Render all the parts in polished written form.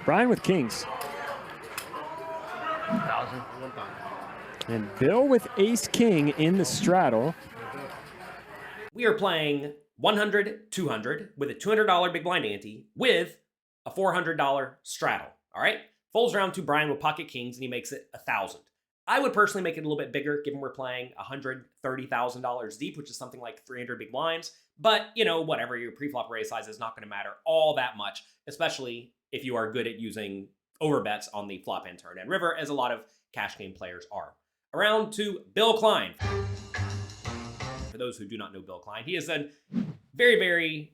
Brian with kings. 1,000. And Bill with ace king in the straddle. We are playing 100, 200 with a $200 big blind ante with a $400 straddle. All right. Folds around to Brian with pocket kings and he makes it 1,000. I would personally make it a little bit bigger, given we're playing $130,000 deep, which is something like 300 big blinds. But, you know, whatever, your preflop raise size is not going to matter all that much, especially if you are good at using overbets on the flop and turn and river, as a lot of cash game players are. Around to Bill Klein. For those who do not know Bill Klein, he is a very, very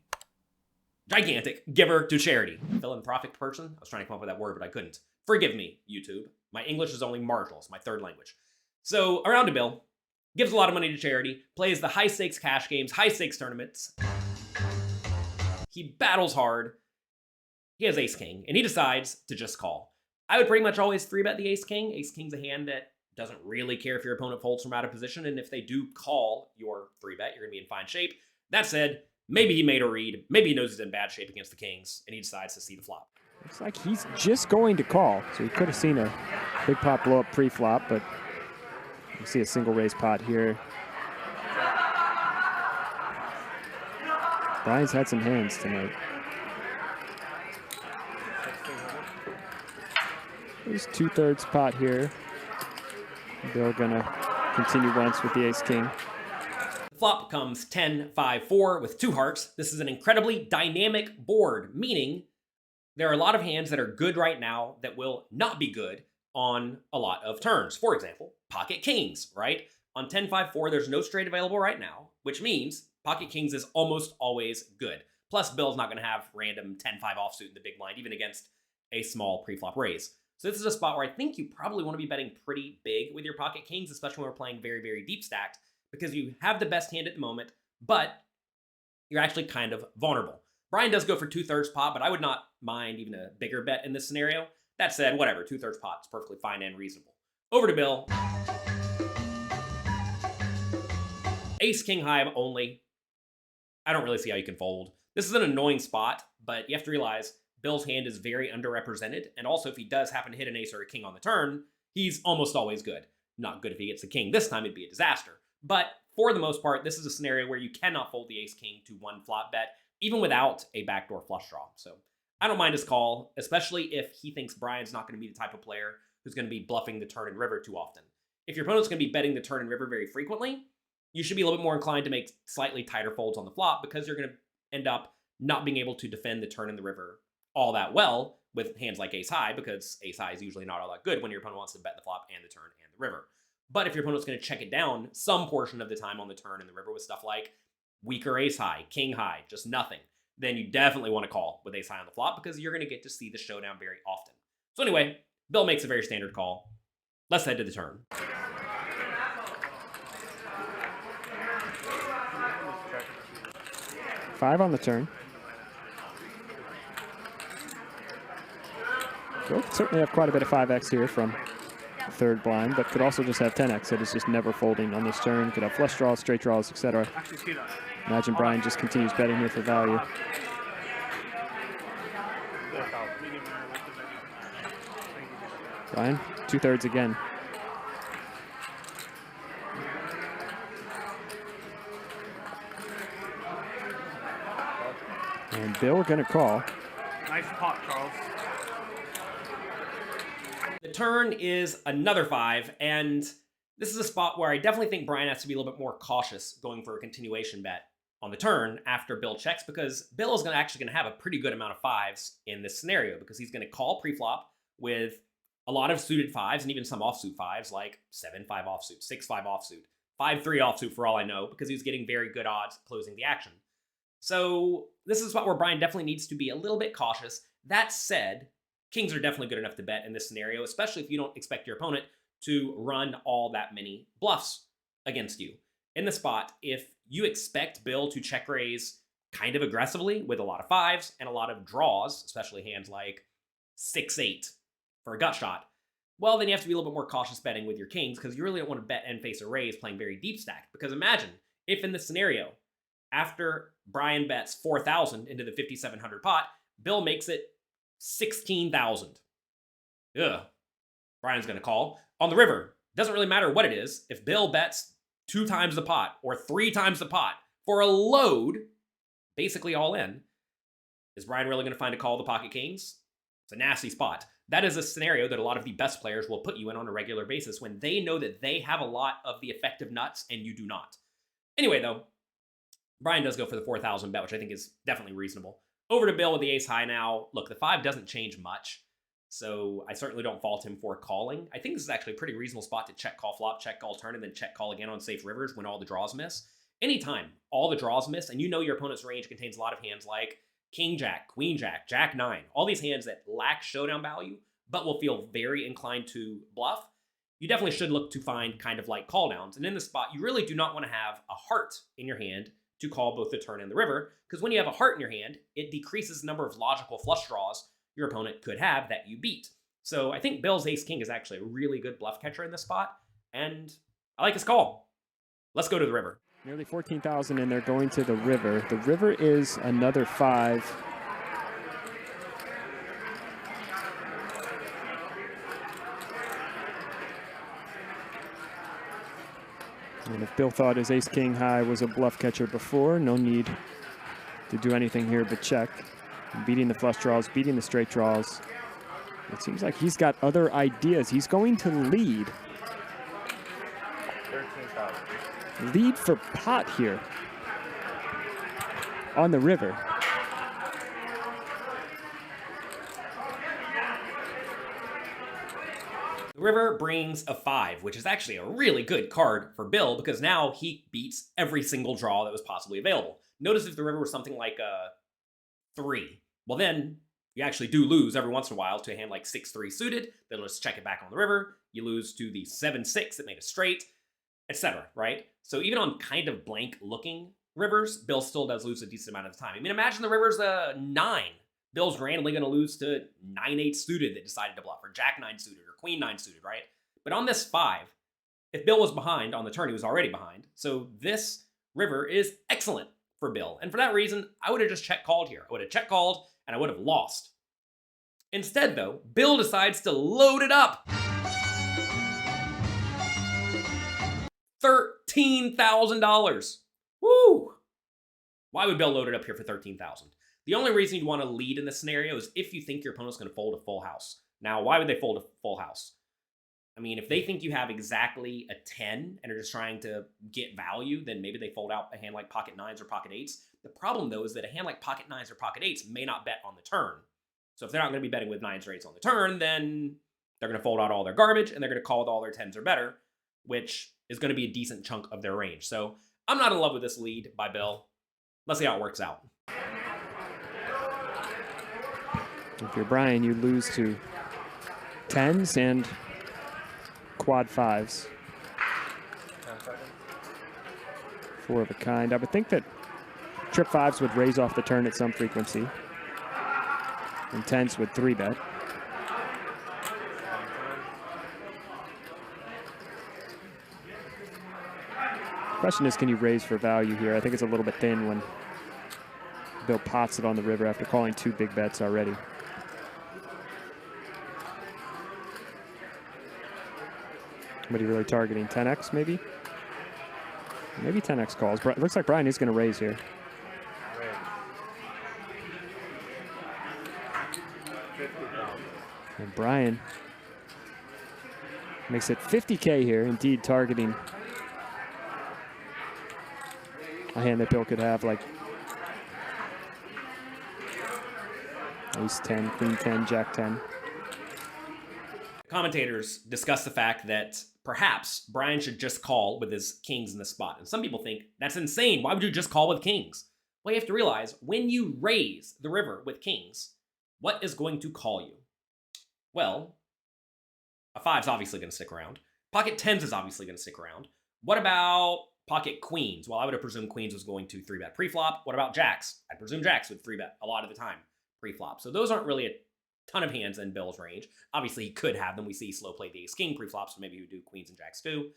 gigantic giver to charity. Philanthropic person. I was trying to come up with that word, but I couldn't. Forgive me, YouTube. My English is only marginal. It's my third language. So, around to Bill. Gives a lot of money to charity. Plays the high-stakes cash games, high-stakes tournaments. He battles hard. He has ace-king, and he decides to just call. I would pretty much always 3-bet the ace-king. Ace-king's a hand that doesn't really care if your opponent folds from out of position, and if they do call your 3-bet, you're going to be in fine shape. That said, maybe he made a read. Maybe he knows he's in bad shape against the kings, and he decides to see the flop. Looks like he's just going to call. So he could have seen a big pot blow up pre-flop, but you see a single raise pot here. Brian's had some hands tonight. There's 2/3 pot here. Bill gonna continue once with the ace-king. The flop comes 10-5-4 with 2 hearts. This is an incredibly dynamic board, meaning there are a lot of hands that are good right now that will not be good on a lot of turns. For example, pocket kings, right? On 10-5-4, there's no straight available right now, which means pocket kings is almost always good. Plus, Bill's not going to have random 10-5 offsuit in the big blind, even against a small pre-flop raise. So this is a spot where I think you probably want to be betting pretty big with your pocket kings, especially when we're playing very, very deep stacked, because you have the best hand at the moment, but you're actually kind of vulnerable. Brian does go for 2/3 pot, but I would not mind even a bigger bet in this scenario. That said, whatever, 2/3 pot is perfectly fine and reasonable. Over to Bill. Ace king high only. I don't really see how you can fold. This is an annoying spot, but you have to realize Bill's hand is very underrepresented, and also if he does happen to hit an ace or a king on the turn, he's almost always good. Not good if he gets the king. This time it'd be a disaster. But for the most part, this is a scenario where you cannot fold the ace king to one flop bet, even without a backdoor flush draw. So I don't mind his call, especially if he thinks Brian's not going to be the type of player who's going to be bluffing the turn and river too often. If your opponent's going to be betting the turn and river very frequently, you should be a little bit more inclined to make slightly tighter folds on the flop, because you're going to end up not being able to defend the turn and the river all that well with hands like ace high, because ace high is usually not all that good when your opponent wants to bet the flop and the turn and the river. But if your opponent's going to check it down some portion of the time on the turn and the river with stuff like weaker ace high, king high, just nothing, then you definitely want to call with ace high on the flop, because you're going to get to see the showdown very often. So anyway, Bill makes a very standard call. Let's head to the turn. Five on the turn. Bill could certainly have quite a bit of 5x here from the third blind, but could also just have 10x that is just never folding on this turn. Could have flush draws, straight draws, etc. Imagine Brian just continues betting here for value. Brian, 2/3 again. And Bill gonna call. Nice pot, Charles. The turn is another 5, and this is a spot where I definitely think Brian has to be a little bit more cautious going for a continuation bet on the turn after Bill checks, because Bill is actually going to have a pretty good amount of 5s in this scenario, because he's going to call pre-flop with a lot of suited 5s and even some offsuit 5s, like 7-5 offsuit, 6-5 offsuit, 5-3 offsuit for all I know, because he's getting very good odds closing the action. So this is a spot where Brian definitely needs to be a little bit cautious. That said, kings are definitely good enough to bet in this scenario, especially if you don't expect your opponent to run all that many bluffs against you. In the spot, if you expect Bill to check raise kind of aggressively with a lot of 5s and a lot of draws, especially hands like 6-8 for a gut shot, well, then you have to be a little bit more cautious betting with your kings, because you really don't want to bet and face a raise playing very deep stack. Because imagine if in this scenario, after Brian bets 4,000 into the 5,700 pot, Bill makes it 16,000. Ugh. Brian's going to call. On the river, doesn't really matter what it is. If Bill bets 2 times the pot or 3 times the pot for a load, basically all in, is Brian really going to find a call the pocket kings? It's a nasty spot. That is a scenario that a lot of the best players will put you in on a regular basis when they know that they have a lot of the effective nuts and you do not. Anyway, though, Brian does go for the 4,000 bet, which I think is definitely reasonable. Over to Bill with the ace high now. Look, the 5 doesn't change much, so I certainly don't fault him for calling. I think this is actually a pretty reasonable spot to check call flop, check call turn, and then check call again on safe rivers when all the draws miss. Anytime all the draws miss, and you know your opponent's range contains a lot of hands like King Jack, Queen Jack, Jack 9, all these hands that lack showdown value, but will feel very inclined to bluff, you definitely should look to find kind of like call downs. And in this spot, you really do not want to have a heart in your hand to call both the turn and the river, because when you have a heart in your hand, it decreases the number of logical flush draws your opponent could have that you beat. So I think Bill's ace-king is actually a really good bluff catcher in this spot, and I like his call. Let's go to the river. Nearly 14,000, and they're going to the river. The river is another 5. And if Bill thought his ace-king high was a bluff catcher before, no need to do anything here but check. Beating the flush draws, beating the straight draws. It seems like he's got other ideas. He's going to lead. 13,000. Lead for pot here on the river. The river brings a 5, which is actually a really good card for Bill because now he beats every single draw that was possibly available. Notice if the river was something like a 3. Well, then you actually do lose every once in a while to a hand like 6-3 suited. They'll just check it back on the river. You lose to the 7-6 that made a straight, etc. Right? So even on kind of blank looking rivers, Bill still does lose a decent amount of the time. I mean, imagine the river's a 9. Bill's randomly going to lose to 9-8 suited that decided to bluff, or Jack 9 suited, or Queen 9 suited, right? But on this 5, if Bill was behind on the turn, he was already behind. So this river is excellent for Bill. And for that reason, I would have just check called here. I would have check called and I would have lost. Instead, though, Bill decides to load it up. $13,000. Woo! Why would Bill load it up here for $13,000? The only reason you'd want to lead in this scenario is if you think your opponent's going to fold a full house. Now, why would they fold a full house? I mean, if they think you have exactly a 10 and are just trying to get value, then maybe they fold out a hand like pocket 9s or pocket 8s. The problem, though, is that a hand like pocket 9s or pocket 8s may not bet on the turn. So if they're not going to be betting with 9s or 8s on the turn, then they're going to fold out all their garbage and they're going to call with all their 10s or better, which is going to be a decent chunk of their range. So I'm not in love with this lead by Bill. Let's see how it works out. If you're Brian, you lose to 10s and quad 5s. 4 of a kind. I would think that trip 5s would raise off the turn at some frequency. And 10s would 3-bet. Question is, can you raise for value here? I think it's a little bit thin when Bill pots it on the river after calling 2 big bets already. What are you really targeting? 10x maybe? Maybe 10x calls. It looks like Brian is going to raise here. And Brian makes it 50K here, indeed targeting a hand that Bill could have, like ace 10, queen 10, jack 10. Commentators discuss the fact that perhaps Brian should just call with his kings in the spot. And some people think that's insane. Why would you just call with kings? Well, you have to realize when you raise the river with kings, what is going to call you? Well, a 5's obviously going to stick around. Pocket 10s is obviously going to stick around. What about pocket queens? Well, I would have presumed queens was going to 3-bet preflop. What about jacks? I'd presume jacks would 3-bet a lot of the time preflop. So those aren't really a ton of hands in Bill's range. Obviously, he could have them. We see slow play the ace-king preflop, so maybe he would do queens and jacks too.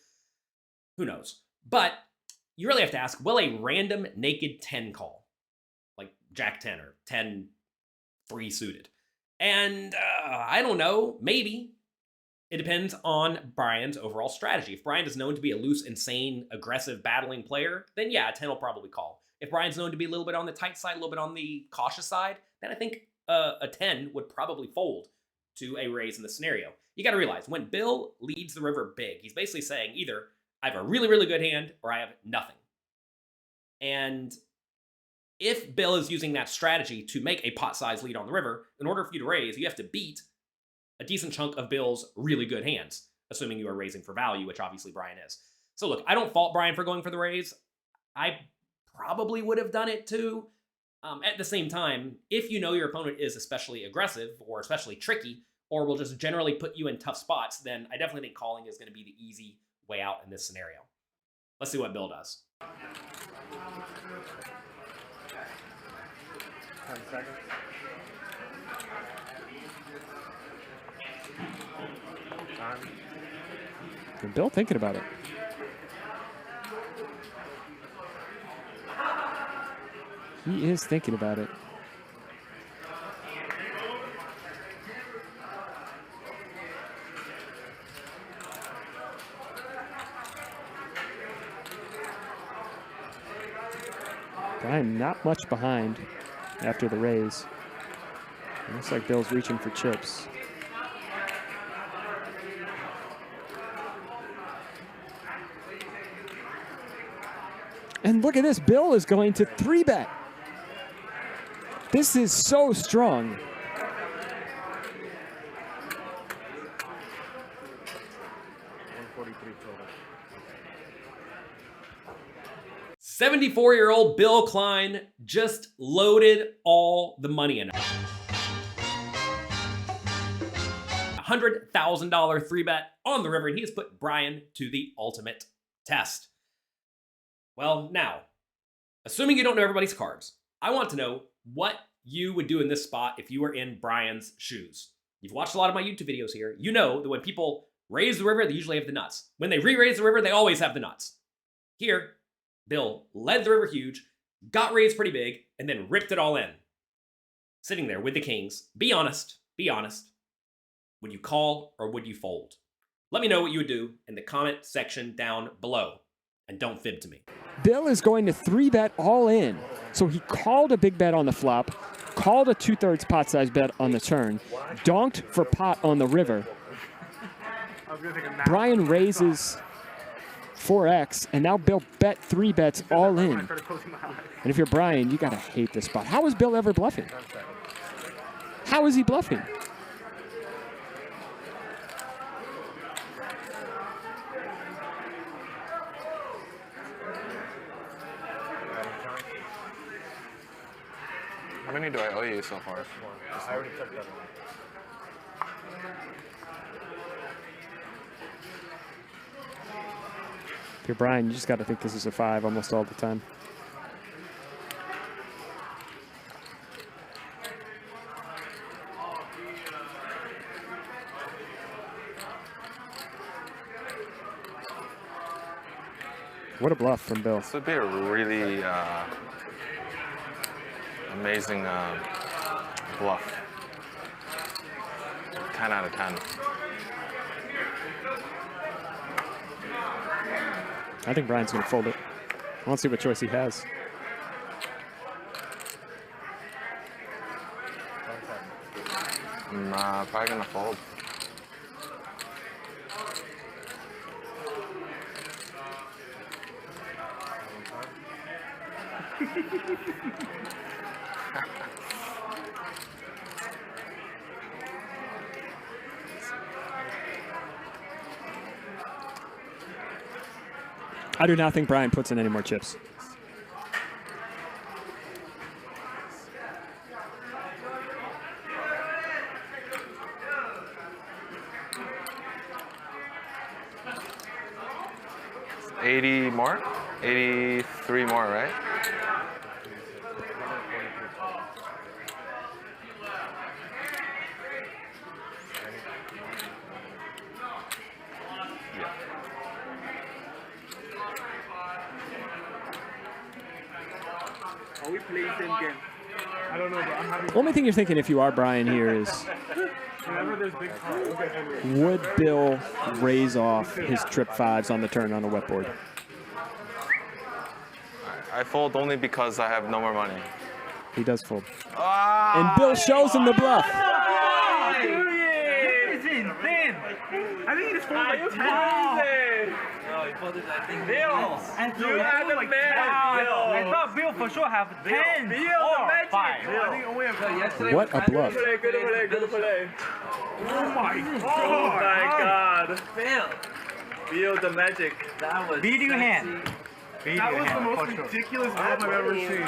Who knows? But you really have to ask, will a random naked 10 call, like jack 10 or 10 3 suited, And I don't know, maybe. It depends on Brian's overall strategy. If Brian is known to be a loose, insane, aggressive, battling player, then yeah, a 10 will probably call. If Brian's known to be a little bit on the tight side, a little bit on the cautious side, then I think a 10 would probably fold to a raise in the scenario. You got to realize, when Bill leads the river big, he's basically saying either I have a really, really good hand or I have nothing. And if Bill is using that strategy to make a pot-sized lead on the river, in order for you to raise, you have to beat a decent chunk of Bill's really good hands, assuming you are raising for value, which obviously Brian is. So look, I don't fault Brian for going for the raise. I probably would have done it too. At the same time, if you know your opponent is especially aggressive or especially tricky, or will just generally put you in tough spots, then I definitely think calling is going to be the easy way out in this scenario. Let's see what Bill does. 10 seconds. Time. And Bill thinking about it. He is thinking about it. Brian not much behind after the raise. It looks like Bill's reaching for chips. And look at this, Bill is going to 3-bet. This is so strong. 143 total. 74-year-old Bill Klein just loaded all the money in. $100,000 3-bet on the river, and he has put Brian to the ultimate test. Well, now, assuming you don't know everybody's cards, I want to know what you would do in this spot if you were in Brian's shoes. You've watched a lot of my YouTube videos here. You know that when people raise the river, they usually have the nuts. When they re-raise the river, they always have the nuts. Here, Bill led the river huge, got raised pretty big, and then ripped it all in. Sitting there with the kings. Be honest. Be honest. Would you call or would you fold? Let me know what you would do in the comment section down below. And don't fib to me. Bill is going to 3-bet all in. So he called a big bet on the flop, called a 2/3 pot size bet on the turn, donked for pot on the river. Brian raises 4x, and now Bill bet 3 bets all in. And if you're Brian, you gotta hate this spot. How is Bill ever bluffing? How is he bluffing? How many do I owe you so far? I already took that one. If you're Brian, you just gotta think this is a 5 almost all the time. What a bluff from Bill. This would be a really amazing bluff. 10 out of 10. I think Brian's gonna fold it. I want to see what choice he has. I'm probably gonna fold. I do not think Brian puts in any more chips. $80 more? 83 more, right? Are we playing same game? I don't know, but I'm having Only thing you're thinking if you are Brian here is, whenever there's big cards. Look at Henry. would Bill raise off his trip fives on the turn on a wet board? I fold only because I have no more money. He does fold. Ah! And Bill shows him the bluff. I think he just folded like 10. No, he folded, I think. Bill, you had the man. I thought Bill for sure have 10 Bill, or the magic. 5. I think only have Yesterday What a bluff. Good play. Oh my god. Bill. Bill, the magic. That was Beat your hand. That was the most ridiculous bluff I've ever seen.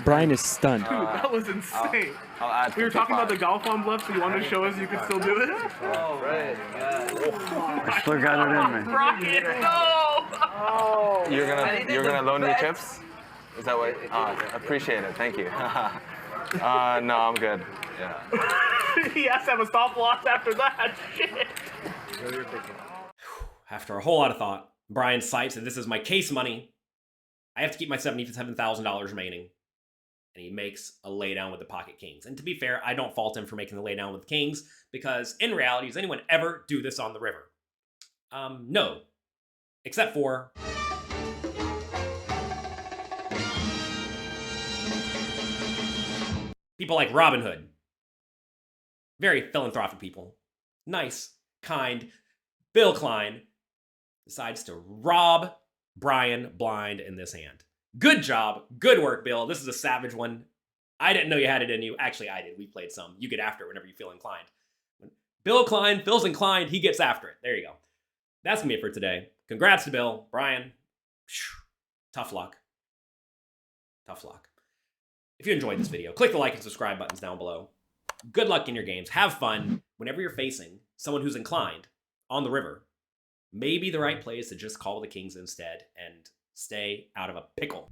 Brian is stunned. Dude, that was insane. I'll add We were talking about the 55. golf on bluff, so you wanted to show us you could still do it? Oh, right. I still got it in me. Brian, no! You're gonna loan me chips? Is that what? Appreciate it. Thank you. No, I'm good. Yeah. He has to have a stop loss after that. Shit. After a whole lot of thought, Brian cites that this is my case money. I have to keep my $77,000 remaining. And he makes a laydown with the pocket kings. And to be fair, I don't fault him for making the laydown with the kings, because in reality, does anyone ever do this on the river? No. Except for people like Robin Hood. Very philanthropic people. Nice, kind. Bill Klein decides to rob Brian blind in this hand. Good job. Good work, Bill. This is a savage one. I didn't know you had it in you. Actually, I did. We played some. You get after it whenever you feel inclined. When Bill Klein feels inclined, he gets after it. There you go. That's going to be it for today. Congrats to Bill. Brian, tough luck. Tough luck. If you enjoyed this video, click the like and subscribe buttons down below. Good luck in your games. Have fun. Whenever you're facing someone who's inclined on the river, maybe the right play is to just call the kings instead and stay out of a pickle.